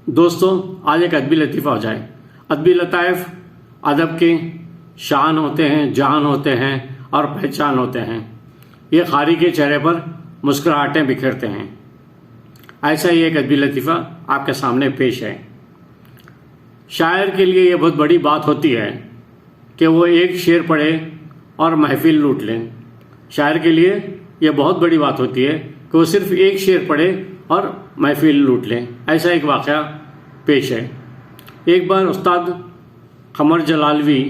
दोस्तों, आज एक अदबी लतीफ़ा हो जाए। अदबी लताइफ अदब के शान होते हैं, जान होते हैं और पहचान होते हैं। ये ख़ारी के चेहरे पर मुस्कुराहटें बिखेरते हैं। ऐसा ही एक अदबी लतीफ़ा आपके सामने पेश है। शायर के लिए ये बहुत बड़ी बात होती है कि वो एक शेर पढ़े और महफिल लूट लें। शायर के लिए ये बहुत बड़ी बात होती है कि वो सिर्फ एक शेर पढ़े और महफिल लूट लें। ऐसा एक वाक़या पेश है। एक बार उस्ताद कमर जलालवी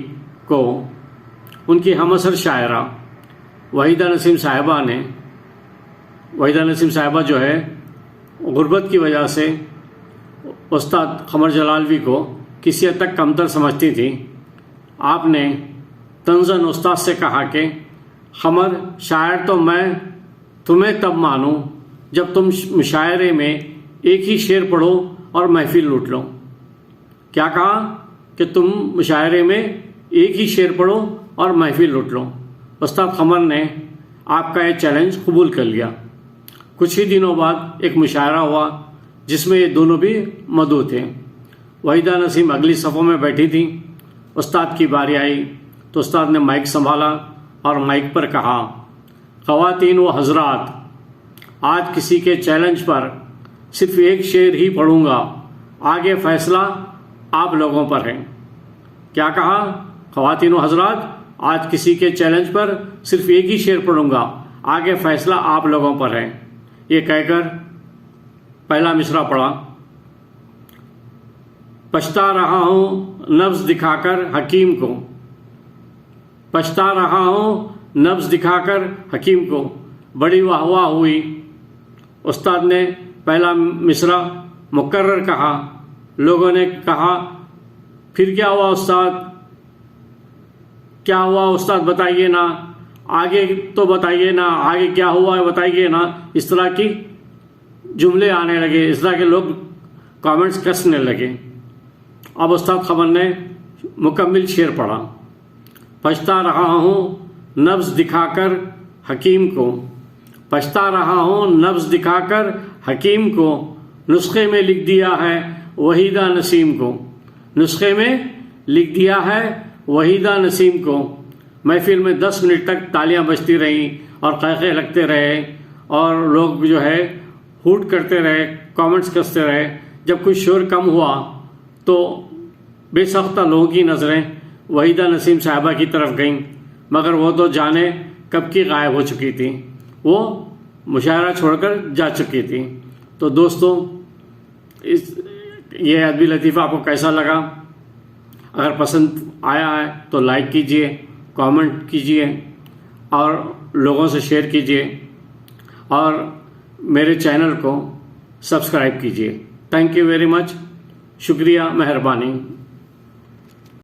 को उनकी हमअसर शायरा वहीदा नसीम साहिबा जो है गुर्बत की वजह से उस्ताद कमर जलालवी को किसी हद तक कमतर समझती थी। आपने तंज़न उस्ताद से कहा कि कमर, शायर तो मैं तुम्हें तब मानूं जब तुम मुशायरे में एक ही शेर पढ़ो और महफिल लूट लो। क्या कहा कि तुम मुशायरे में एक ही शेर पढ़ो और महफिल लूट लो। उस्ताद कमर ने आपका ये चैलेंज कबूल कर लिया। कुछ ही दिनों बाद एक मुशायरा हुआ जिसमें ये दोनों भी मदऊ थे। वहीदा नसीम अगली सफ़ों में बैठी थी। उस्ताद की बारी आई तो उस्ताद ने माइक संभाला और माइक पर कहा, ख़वातीन व हज़रात, आज किसी के चैलेंज पर सिर्फ एक शेर ही पढ़ूंगा, आगे फैसला आप लोगों पर है। क्या कहा? ख़वातीन व हज़रात, आज किसी के चैलेंज पर सिर्फ एक ही शेर पढ़ूंगा, आगे फैसला आप लोगों पर है। ये कहकर पहला मिसरा पढ़ा। पछता रहा हूँ नब्ज़ दिखाकर हकीम को, पछता रहा हूँ नब्ज़ दिखाकर हकीम को। बड़ी वाहवाह हुई। उस्ताद ने पहला मिसरा मुकर्रर कहा। लोगों ने कहा, फिर क्या हुआ उस्ताद? क्या हुआ उस्ताद, बताइए ना, आगे तो बताइए ना, आगे क्या हुआ है बताइए ना। इस तरह की जुमले आने लगे, इस तरह के लोग कमेंट्स कसने लगे। अब उस्ताद कमर ने मुकम्मिल शेर पढ़ा। पछता रहा हूँ नब्ज़ दिखाकर हकीम को, पछता रहा हूँ नब्ज़ दिखाकर हकीम को, नुस्खे में लिख दिया है वहीदा नसीम को, नुस्खे में लिख दिया है वहीदा नसीम को। महफिल में 10 मिनट तक तालियां बजती रहीं और क़हक़हे लगते रहे और लोग जो है हूट करते रहे, कमेंट्स कसते रहे। जब कुछ शोर कम हुआ तो बेसख्ता लोगों की नज़रें वहीदा नसीम साहिबा की तरफ गईं, मगर वो तो जाने कब की गायब हो चुकी थी। वो मुशायरा छोड़कर जा चुकी थी। तो दोस्तों, ये अदबी लतीफ़ा आपको कैसा लगा? अगर पसंद आया है तो लाइक कीजिए, कमेंट कीजिए और लोगों से शेयर कीजिए और मेरे चैनल को सब्सक्राइब कीजिए। Thank you very much. शुक्रिया, मेहरबानी।